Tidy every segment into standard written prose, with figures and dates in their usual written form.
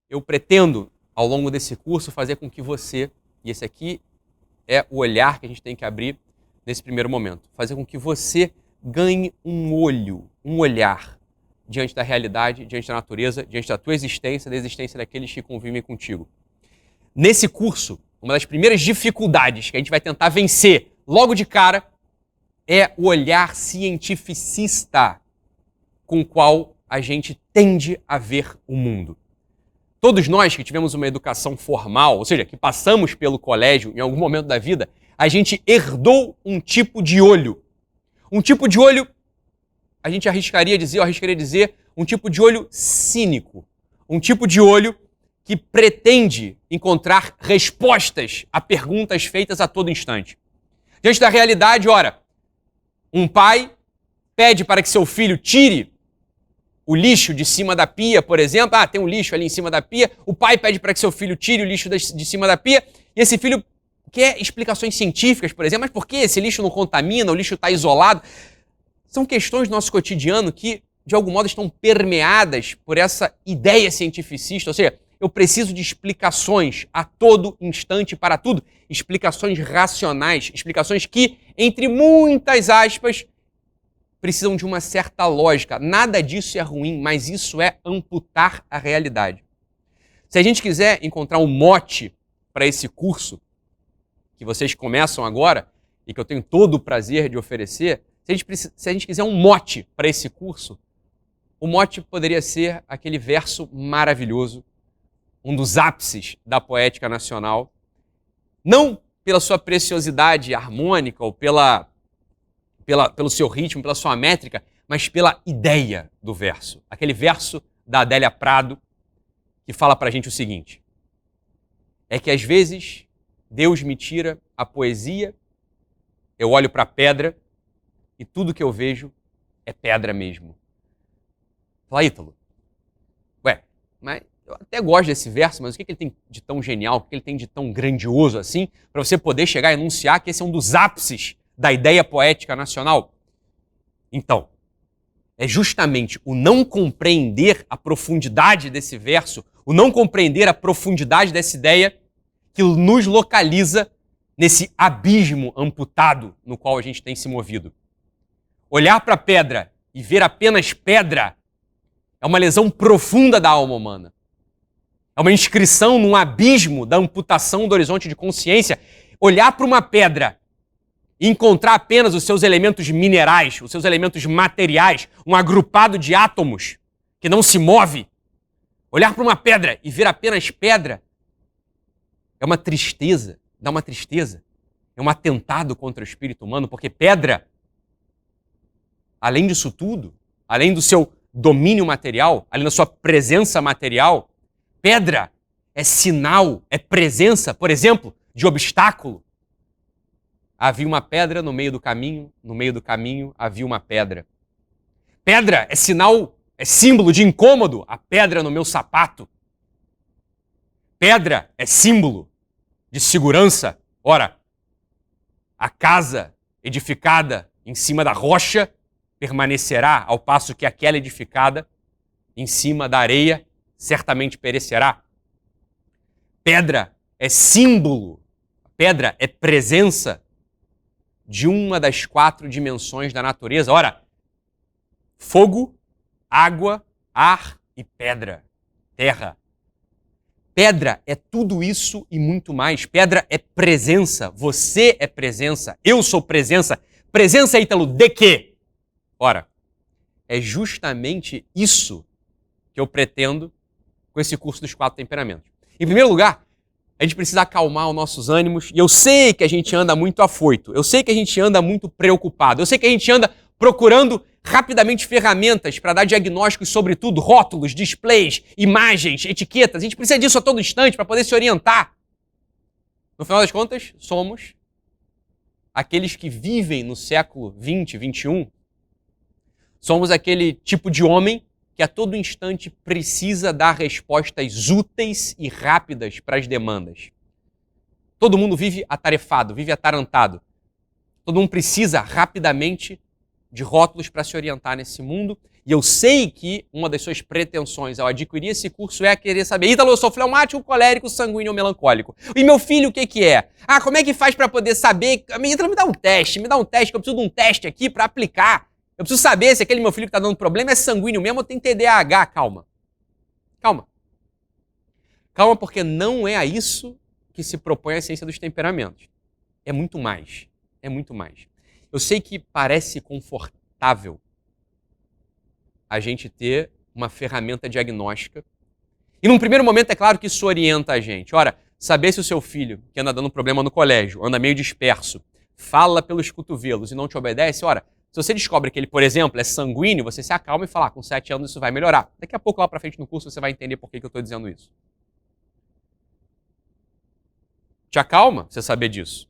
eu pretendo, ao longo desse curso, fazer com que você, e esse aqui é o olhar que a gente tem que abrir nesse primeiro momento, fazer com que você ganhe um olho, um olhar diante da realidade, diante da natureza, diante da tua existência, da existência daqueles que convivem contigo. Nesse curso, uma das primeiras dificuldades que a gente vai tentar vencer logo de cara é o olhar cientificista com o qual a gente tende a ver o mundo. Todos nós que tivemos uma educação formal, ou seja, que passamos pelo colégio em algum momento da vida, a gente herdou um tipo de olho. Um tipo de olho, a gente arriscaria dizer, um tipo de olho cínico. Um tipo de olho que pretende encontrar respostas a perguntas feitas a todo instante. Diante da realidade, ora, um pai pede para que seu filho tire o lixo de cima da pia, por exemplo. Tem um lixo ali em cima da pia. O pai pede para que seu filho tire o lixo de cima da pia. E esse filho quer explicações científicas, por exemplo. Mas por que esse lixo não contamina? O lixo está isolado. São questões do nosso cotidiano que, de algum modo, estão permeadas por essa ideia cientificista. Ou seja, eu preciso de explicações a todo instante para tudo. Explicações racionais. Explicações que, entre muitas aspas, precisam de uma certa lógica. Nada disso é ruim, mas isso é amputar a realidade. Se a gente quiser encontrar um mote para esse curso, que vocês começam agora, e que eu tenho todo o prazer de oferecer, se a gente quiser um mote para esse curso, o mote poderia ser aquele verso maravilhoso, um dos ápices da poética nacional, não pela sua preciosidade harmônica ou pelo seu ritmo, pela sua métrica, mas pela ideia do verso. Aquele verso da Adélia Prado que fala pra gente o seguinte: é que às vezes Deus me tira a poesia, eu olho pra pedra e tudo que eu vejo é pedra mesmo. Fala, Ítalo, mas eu até gosto desse verso, mas o que ele tem de tão genial, o que ele tem de tão grandioso assim, para você poder chegar a enunciar que esse é um dos ápices da ideia poética nacional? Então, é justamente o não compreender a profundidade desse verso, o não compreender a profundidade dessa ideia, que nos localiza nesse abismo amputado no qual a gente tem se movido. Olhar para a pedra e ver apenas pedra é uma lesão profunda da alma humana. É uma inscrição num abismo da amputação do horizonte de consciência. Olhar para uma pedra e encontrar apenas os seus elementos minerais, os seus elementos materiais, um agrupado de átomos que não se move. Olhar para uma pedra e ver apenas pedra é uma tristeza, dá uma tristeza. É um atentado contra o espírito humano, porque pedra, além disso tudo, além do seu domínio material, além da sua presença material, pedra é sinal, é presença, por exemplo, de obstáculo. Havia uma pedra no meio do caminho havia uma pedra. Pedra é sinal, é símbolo de incômodo, a pedra no meu sapato. Pedra é símbolo de segurança. Ora, a casa edificada em cima da rocha permanecerá, ao passo que aquela edificada em cima da areia certamente perecerá. Pedra é símbolo, pedra é presença de uma das 4 dimensões da natureza. Ora, fogo, água, ar e pedra, terra. Pedra é tudo isso e muito mais. Pedra é presença, você é presença, eu sou presença. Presença, Ítalo, de quê? Ora, é justamente isso que eu pretendo com esse curso dos 4 temperamentos. Em primeiro lugar, a gente precisa acalmar os nossos ânimos, e eu sei que a gente anda muito afoito, eu sei que a gente anda muito preocupado, eu sei que a gente anda procurando rapidamente ferramentas para dar diagnósticos sobre tudo, rótulos, displays, imagens, etiquetas. A gente precisa disso a todo instante para poder se orientar. No final das contas, somos aqueles que vivem no século 20, 21. Somos aquele tipo de homem que a todo instante precisa dar respostas úteis e rápidas para as demandas. Todo mundo vive atarefado, vive atarantado. Todo mundo precisa rapidamente de rótulos para se orientar nesse mundo. E eu sei que uma das suas pretensões ao adquirir esse curso é querer saber: Ítalo, eu sou fleumático, colérico, sanguíneo ou melancólico. E meu filho, o que é? Ah, como é que faz para poder saber? Ítalo, me dá um teste, que eu preciso de um teste aqui para aplicar. Eu preciso saber se aquele meu filho que está dando problema é sanguíneo mesmo ou tem TDAH. Calma. Calma. Calma, porque não é a isso que se propõe a ciência dos temperamentos. É muito mais. É muito mais. Eu sei que parece confortável a gente ter uma ferramenta diagnóstica. E num primeiro momento é claro que isso orienta a gente. Ora, saber se o seu filho, que anda dando problema no colégio, anda meio disperso, fala pelos cotovelos e não te obedece, ora, se você descobre que ele, por exemplo, é sanguíneo, você se acalma e fala: com 7 anos isso vai melhorar. Daqui a pouco, lá pra frente no curso, você vai entender por que eu estou dizendo isso. Te acalma você saber disso.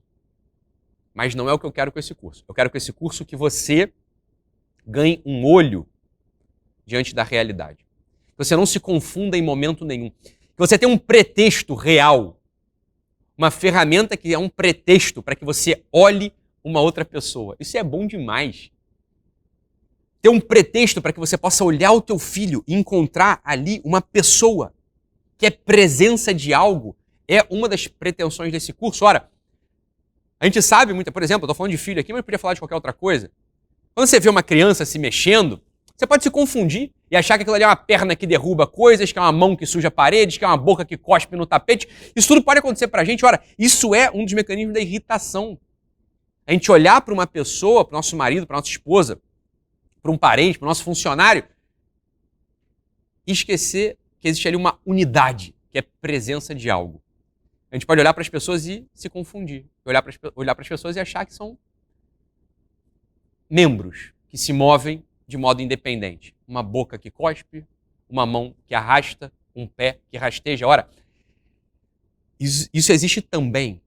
Mas não é o que eu quero com esse curso. Eu quero com esse curso que você ganhe um olho diante da realidade. Que você não se confunda em momento nenhum. Que você tenha um pretexto real. Uma ferramenta que é um pretexto para que você olhe uma outra pessoa. Isso é bom demais. Ter um pretexto para que você possa olhar o teu filho e encontrar ali uma pessoa que é presença de algo é uma das pretensões desse curso. Ora, a gente sabe muito, por exemplo, eu estou falando de filho aqui, mas eu podia falar de qualquer outra coisa. Quando você vê uma criança se mexendo, você pode se confundir e achar que aquilo ali é uma perna que derruba coisas, que é uma mão que suja paredes, que é uma boca que cospe no tapete. Isso tudo pode acontecer pra gente. Ora, isso é um dos mecanismos da irritação. A gente olhar para uma pessoa, para o nosso marido, para nossa esposa, para um parente, para o nosso funcionário, e esquecer que existe ali uma unidade, que é presença de algo. A gente pode olhar para as pessoas e se confundir. Olhar para as pessoas e achar que são membros que se movem de modo independente. Uma boca que cospe, uma mão que arrasta, um pé que rasteja. Ora, isso existe também,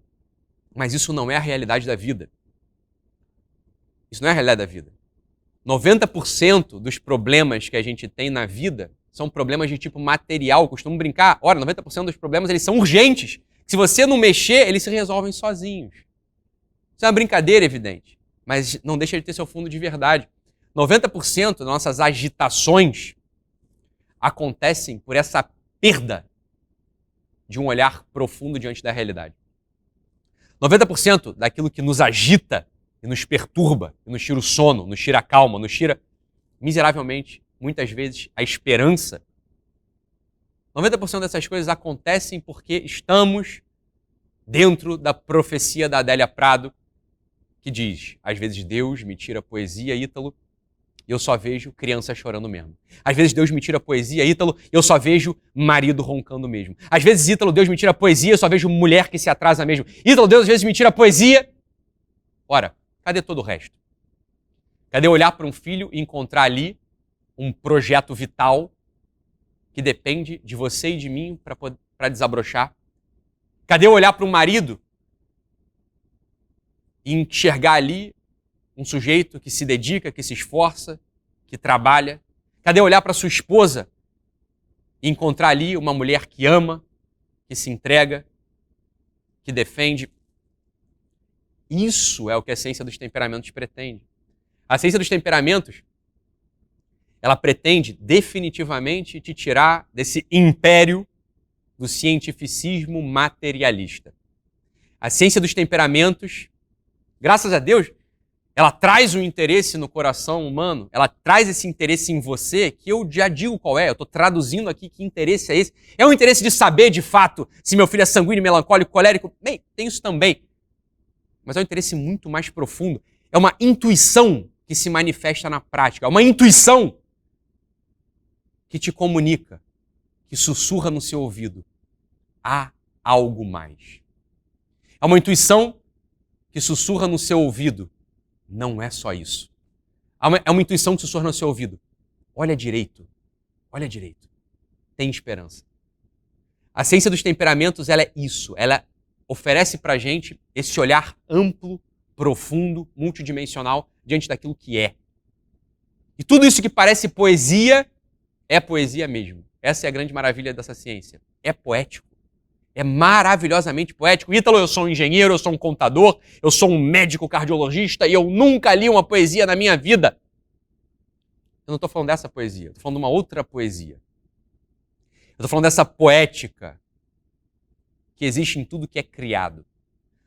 mas isso não é a realidade da vida. Isso não é a realidade da vida. 90% dos problemas que a gente tem na vida são problemas de tipo material. Eu costumo brincar, ora, 90% dos problemas eles são urgentes. Se você não mexer, eles se resolvem sozinhos. Isso é uma brincadeira, evidente, mas não deixa de ter seu fundo de verdade. 90% das nossas agitações acontecem por essa perda de um olhar profundo diante da realidade. 90% daquilo que nos agita e nos perturba, e nos tira o sono, nos tira a calma, nos tira miseravelmente, muitas vezes, a esperança. 90% dessas coisas acontecem porque estamos dentro da profecia da Adélia Prado, que diz: às vezes Deus me tira a poesia, Ítalo, e eu só vejo criança chorando mesmo. Às vezes Deus me tira a poesia, Ítalo, e eu só vejo marido roncando mesmo. Às vezes, Ítalo, Deus me tira a poesia, eu só vejo mulher que se atrasa mesmo. Ítalo, Deus às vezes me tira a poesia. Ora, cadê todo o resto? Cadê olhar para um filho e encontrar ali um projeto vital que depende de você e de mim para desabrochar? Cadê olhar para um marido e enxergar ali um sujeito que se dedica, que se esforça, que trabalha? Cadê olhar para sua esposa e encontrar ali uma mulher que ama, que se entrega, que defende? Isso é o que a ciência dos temperamentos pretende. A ciência dos temperamentos, ela pretende definitivamente te tirar desse império do cientificismo materialista. A ciência dos temperamentos, graças a Deus, ela traz um interesse no coração humano, ela traz esse interesse em você, que eu já digo qual é, eu estou traduzindo aqui que interesse é esse. É um interesse de saber, de fato, se meu filho é sanguíneo, melancólico, colérico. Bem, tem isso também. Mas é um interesse muito mais profundo. É uma intuição que se manifesta na prática. É uma intuição que te comunica, que sussurra no seu ouvido: há algo mais. É uma intuição que sussurra no seu ouvido: não é só isso. É uma intuição que sussurra no seu ouvido: olha direito, tem esperança. A ciência dos temperamentos, ela é isso, ela oferece pra gente esse olhar amplo, profundo, multidimensional diante daquilo que é. E tudo isso que parece poesia, é poesia mesmo. Essa é a grande maravilha dessa ciência. É poético. É maravilhosamente poético. Ítalo, eu sou um engenheiro, eu sou um contador, eu sou um médico cardiologista e eu nunca li uma poesia na minha vida. Eu não estou falando dessa poesia, eu estou falando de uma outra poesia. Eu estou falando dessa poética que existe em tudo que é criado.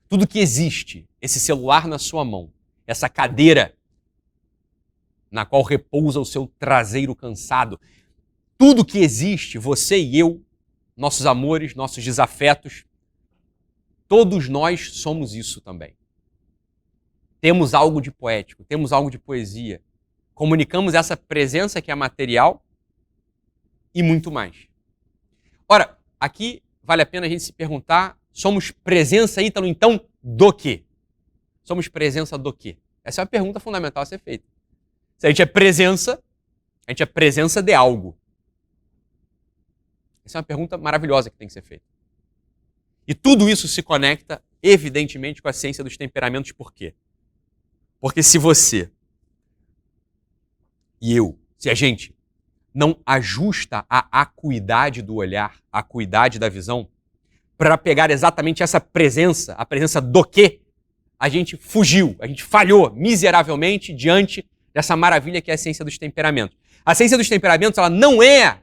Tudo que existe, esse celular na sua mão, essa cadeira na qual repousa o seu traseiro cansado, tudo que existe, você e eu, nossos amores, nossos desafetos, todos nós somos isso também. Temos algo de poético, temos algo de poesia. Comunicamos essa presença que é material e muito mais. Ora, aqui vale a pena a gente se perguntar, somos presença, Ítalo, então, do quê? Somos presença do quê? Essa é uma pergunta fundamental a ser feita. Se a gente é presença de algo. Essa é uma pergunta maravilhosa que tem que ser feita. E tudo isso se conecta, evidentemente, com a ciência dos temperamentos. Por quê? Porque se você e eu, se a gente não ajusta a acuidade do olhar, a acuidade da visão, para pegar exatamente essa presença, a presença do quê, a gente fugiu, a gente falhou miseravelmente diante dessa maravilha que é a ciência dos temperamentos. A ciência dos temperamentos, ela não é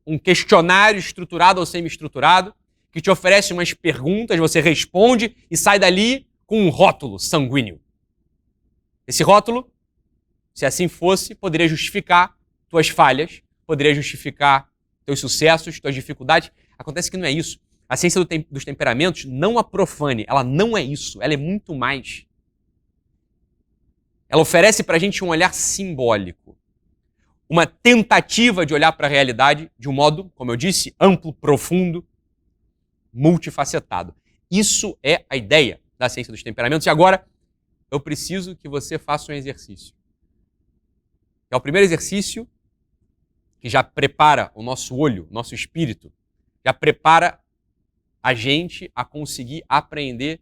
um questionário estruturado ou semi-estruturado que te oferece umas perguntas, você responde e sai dali com um rótulo sanguíneo. Esse rótulo, se assim fosse, poderia justificar tuas falhas, poderia justificar teus sucessos, tuas dificuldades. Acontece que não é isso. A ciência dos temperamentos não a profane, ela não é isso, ela é muito mais. Ela oferece para a gente um olhar simbólico, uma tentativa de olhar para a realidade de um modo, como eu disse, amplo, profundo, multifacetado. Isso é a ideia da ciência dos temperamentos. E agora, eu preciso que você faça um exercício. É o primeiro exercício que já prepara o nosso olho, nosso espírito, já prepara a gente a conseguir aprender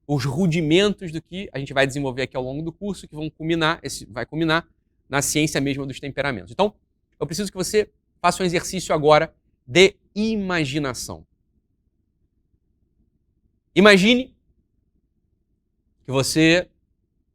os rudimentos do que a gente vai desenvolver aqui ao longo do curso, que vai culminar na ciência mesma dos temperamentos. Então, eu preciso que você faça um exercício agora de imaginação. Imagine que você,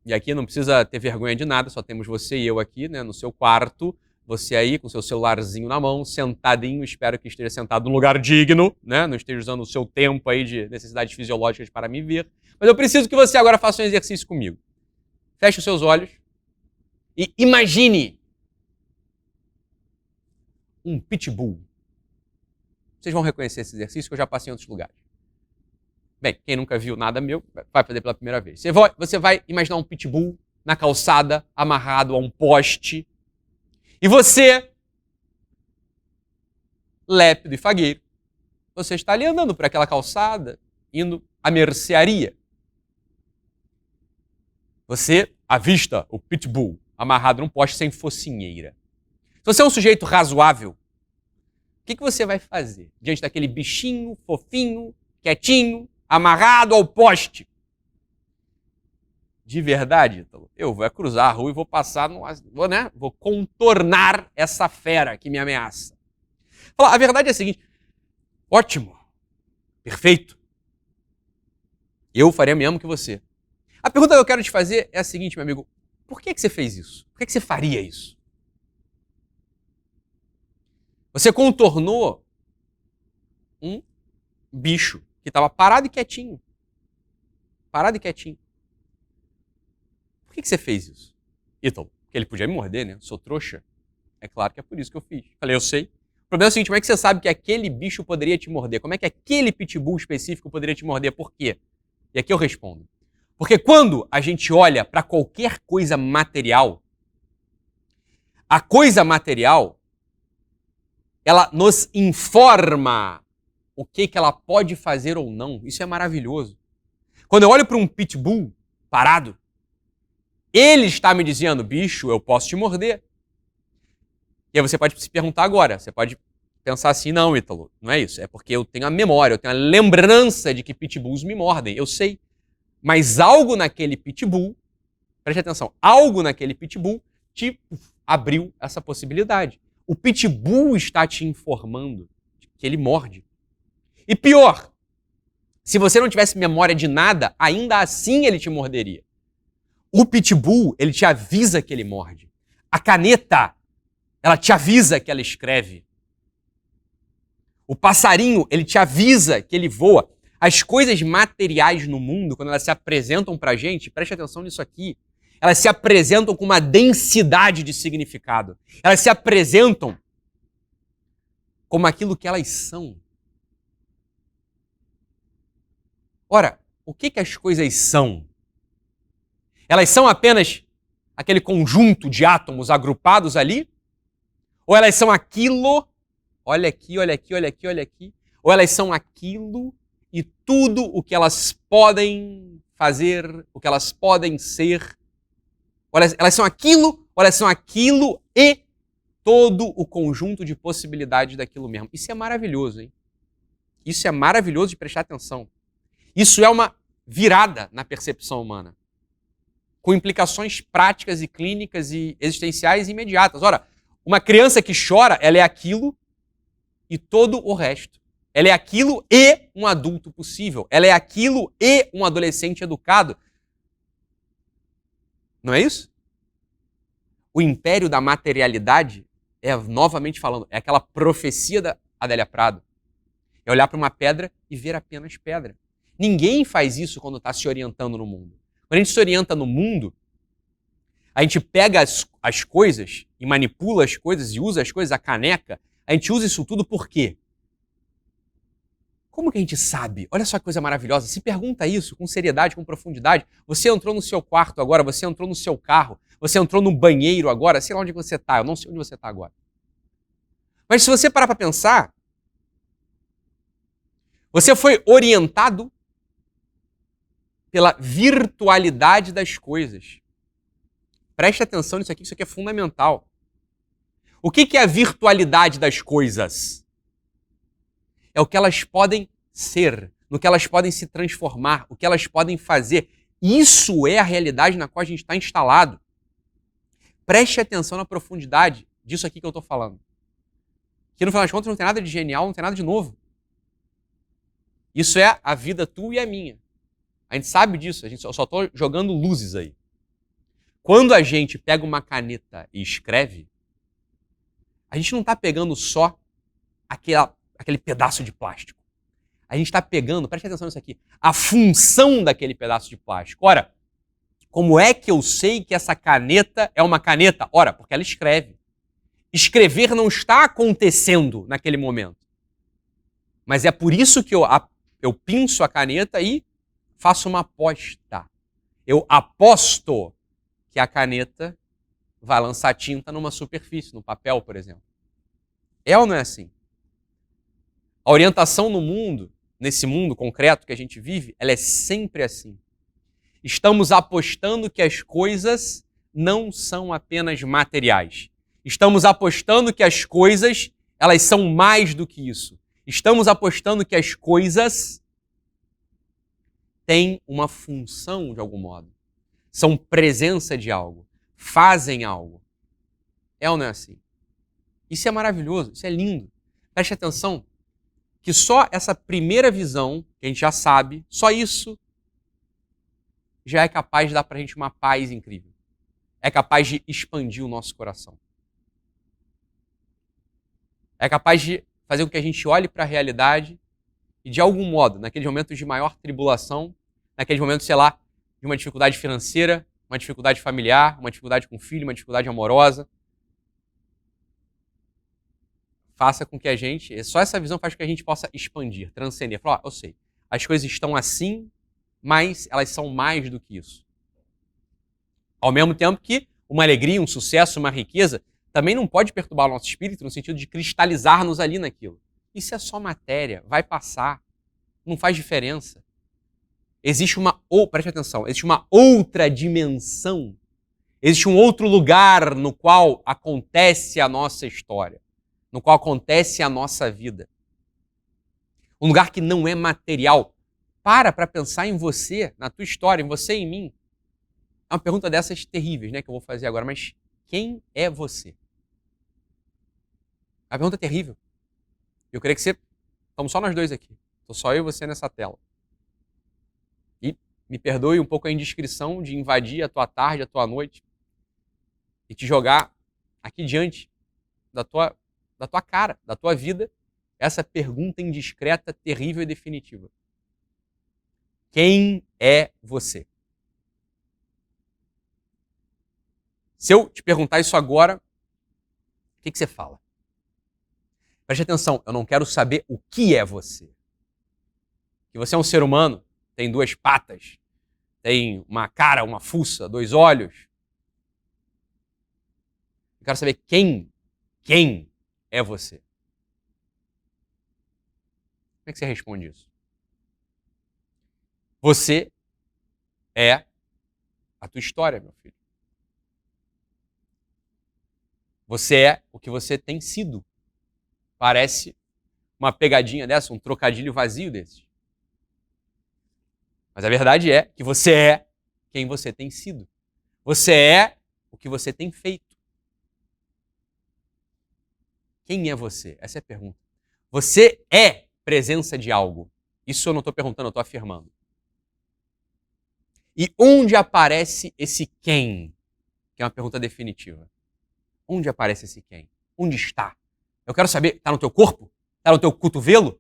e aqui não precisa ter vergonha de nada, só temos você e eu aqui, né, no seu quarto, você aí com seu celularzinho na mão, sentadinho, espero que esteja sentado num lugar digno, né, não esteja usando o seu tempo aí de necessidades fisiológicas para me ver. Mas eu preciso que você agora faça um exercício comigo. Feche os seus olhos e imagine um pitbull. Vocês vão reconhecer esse exercício que eu já passei em outros lugares. Bem, quem nunca viu nada meu, vai fazer pela primeira vez. Você vai imaginar um pitbull na calçada, amarrado a um poste. E você, lépido e fagueiro, você está ali andando por aquela calçada, indo à mercearia. Você avista o pitbull amarrado num poste sem focinheira. Se você é um sujeito razoável, o que você vai fazer diante daquele bichinho fofinho, quietinho, amarrado ao poste? De verdade, Ítalo, eu vou cruzar a rua e vou passar, vou contornar essa fera que me ameaça. A verdade é a seguinte, ótimo, perfeito, eu faria mesmo que você. A pergunta que eu quero te fazer é a seguinte, meu amigo, por que você fez isso? Por que você faria isso? Você contornou um bicho que estava parado e quietinho. Parado e quietinho. Por que você fez isso? Ítalo, porque ele podia me morder, né? Eu sou trouxa. É claro que é por isso que eu fiz. Falei, eu sei. O problema é o seguinte, como é que você sabe que aquele bicho poderia te morder? Como é que aquele pitbull específico poderia te morder? Por quê? E aqui eu respondo. Porque quando a gente olha para qualquer coisa material, a coisa material, ela nos informa o que ela pode fazer ou não. Isso é maravilhoso. Quando eu olho para um pitbull parado, ele está me dizendo, bicho, eu posso te morder. E aí você pode se perguntar agora, você pode pensar assim, não, Ítalo, não é isso. É porque eu tenho a memória, eu tenho a lembrança de que pitbulls me mordem, eu sei. Mas algo naquele pitbull, preste atenção, algo naquele pitbull te abriu essa possibilidade. O pitbull está te informando que ele morde. E pior, se você não tivesse memória de nada, ainda assim ele te morderia. O pitbull, ele te avisa que ele morde. A caneta, ela te avisa que ela escreve. O passarinho, ele te avisa que ele voa. As coisas materiais no mundo, quando elas se apresentam pra gente, preste atenção nisso aqui, elas se apresentam com uma densidade de significado. Elas se apresentam como aquilo que elas são. Ora, o que as coisas são? Elas são apenas aquele conjunto de átomos agrupados ali? Ou elas são aquilo, olha aqui, olha aqui, olha aqui, olha aqui, ou elas são aquilo e tudo o que elas podem fazer, o que elas podem ser, ou elas são aquilo, ou elas são aquilo e todo o conjunto de possibilidades daquilo mesmo. Isso é maravilhoso, hein? Isso é maravilhoso de prestar atenção. Isso é uma virada na percepção humana, com implicações práticas e clínicas e existenciais imediatas. Ora, uma criança que chora, ela é aquilo e todo o resto. Ela é aquilo e um adulto possível. Ela é aquilo e um adolescente educado. Não é isso? O império da materialidade é, novamente falando, é aquela profecia da Adélia Prado. É olhar para uma pedra e ver apenas pedra. Ninguém faz isso quando está se orientando no mundo. Quando a gente se orienta no mundo, a gente pega as coisas e manipula as coisas e usa as coisas, a caneca, a gente usa isso tudo por quê? Como que a gente sabe? Olha só que coisa maravilhosa. Se pergunta isso com seriedade, com profundidade. Você entrou no seu quarto agora, você entrou no seu carro, você entrou no banheiro agora, sei lá onde você está, eu não sei onde você está agora. Mas se você parar para pensar, você foi orientado pela virtualidade das coisas. Preste atenção nisso aqui, isso aqui é fundamental. O que é a virtualidade das coisas? É o que elas podem ser, no que elas podem se transformar, o que elas podem fazer. Isso é a realidade na qual a gente está instalado. Preste atenção na profundidade disso aqui que eu estou falando. Que no final das contas não tem nada de genial, não tem nada de novo. Isso é a vida tua e a minha. A gente sabe disso, a gente só estou jogando luzes aí. Quando a gente pega uma caneta e escreve, a gente não está pegando só aquele pedaço de plástico. A gente está pegando, preste atenção nisso aqui, a função daquele pedaço de plástico. Ora, como é que eu sei que essa caneta é uma caneta? Ora, porque ela escreve. Escrever não está acontecendo naquele momento. Mas é por isso que eu pinço a caneta e faço uma aposta. Eu aposto que a caneta vai lançar tinta numa superfície, no papel, por exemplo. É ou não é assim? A orientação no mundo, nesse mundo concreto que a gente vive, ela é sempre assim. Estamos apostando que as coisas não são apenas materiais. Estamos apostando que as coisas, elas são mais do que isso. Estamos apostando que as coisas têm uma função de algum modo. São presença de algo. Fazem algo. É ou não é assim? Isso é maravilhoso, isso é lindo. Preste atenção que só essa primeira visão, que a gente já sabe, só isso já é capaz de dar pra gente uma paz incrível. É capaz de expandir o nosso coração. É capaz de fazer com que a gente olhe para a realidade e, de algum modo, naqueles momentos de maior tribulação, naqueles momentos, sei lá, de uma dificuldade financeira, uma dificuldade familiar, uma dificuldade com o filho, uma dificuldade amorosa, faça com que a gente, só essa visão faz com que a gente possa expandir, transcender. Falar, eu sei, as coisas estão assim, mas elas são mais do que isso. Ao mesmo tempo que uma alegria, um sucesso, uma riqueza, também não pode perturbar o nosso espírito no sentido de cristalizar-nos ali naquilo. Isso é só matéria, vai passar, não faz diferença. Preste atenção, existe uma outra dimensão, existe um outro lugar no qual acontece a nossa história, no qual acontece a nossa vida. Um lugar que não é material. Para pensar em você, na tua história, em você e em mim. É uma pergunta dessas terríveis, né, que eu vou fazer agora, mas quem é você? É uma pergunta terrível. Eu queria que você... Estamos só nós dois aqui. Estou só eu e você nessa tela. E me perdoe um pouco a indiscrição de invadir a tua tarde, a tua noite e te jogar aqui diante da tua cara, da tua vida, essa pergunta indiscreta, terrível e definitiva. Quem é você? Se eu te perguntar isso agora, o que você fala? Preste atenção, eu não quero saber o que é você. Que você é um ser humano, tem 2 patas, tem uma cara, uma fuça, 2 olhos. Eu quero saber quem é você. Como é que você responde isso? Você é a tua história, meu filho. Você é o que você tem sido. Parece uma pegadinha dessa, um trocadilho vazio desse. Mas a verdade é que você é quem você tem sido. Você é o que você tem feito. Quem é você? Essa é a pergunta. Você é presença de algo. Isso eu não estou perguntando, eu estou afirmando. E onde aparece esse quem? Que é uma pergunta definitiva. Onde aparece esse quem? Onde está? Eu quero saber, está no teu corpo? Está no teu cotovelo?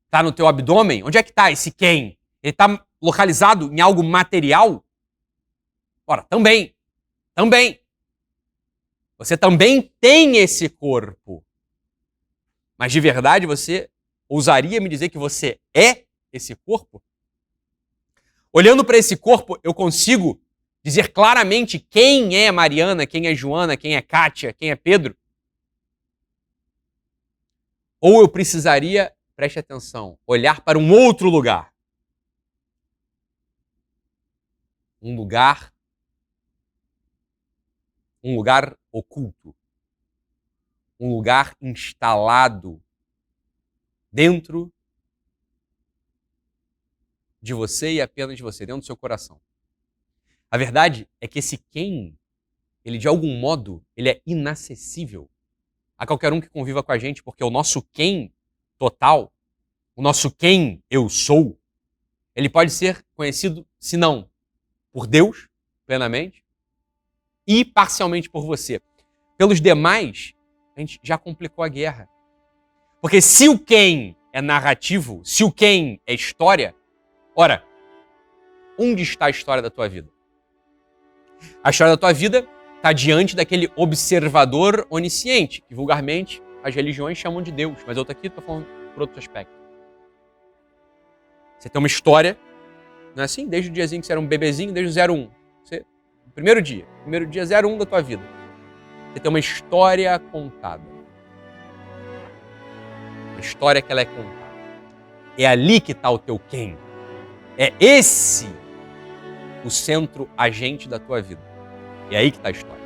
Está no teu abdômen? Onde é que está esse quem? Ele está localizado em algo material? Ora, também. Você também tem esse corpo. Mas de verdade você ousaria me dizer que você é esse corpo? Olhando para esse corpo, eu consigo dizer claramente quem é Mariana, quem é Joana, quem é Kátia, quem é Pedro? Ou eu precisaria, preste atenção, olhar para um outro lugar. Um lugar oculto. Um lugar instalado dentro de você e apenas de você, dentro do seu coração. A verdade é que esse quem, ele de algum modo, ele é inacessível a qualquer um que conviva com a gente, porque o nosso quem total, o nosso quem eu sou, ele pode ser conhecido, se não por Deus, plenamente, e parcialmente por você. Pelos demais, a gente já complicou a guerra. Porque se o quem é narrativo, se o quem é história, ora, onde está a história da tua vida? A história da tua vida está diante daquele observador onisciente, que vulgarmente as religiões chamam de Deus, mas eu aqui estou falando por outro aspecto. Você tem uma história, não é assim? Desde o diazinho que você era um bebezinho, desde o 01. O primeiro dia 01 da tua vida. Você tem uma história contada. Uma história que ela é contada. É ali que está o teu quem. É esse o centro agente da tua vida. É aí que está a história.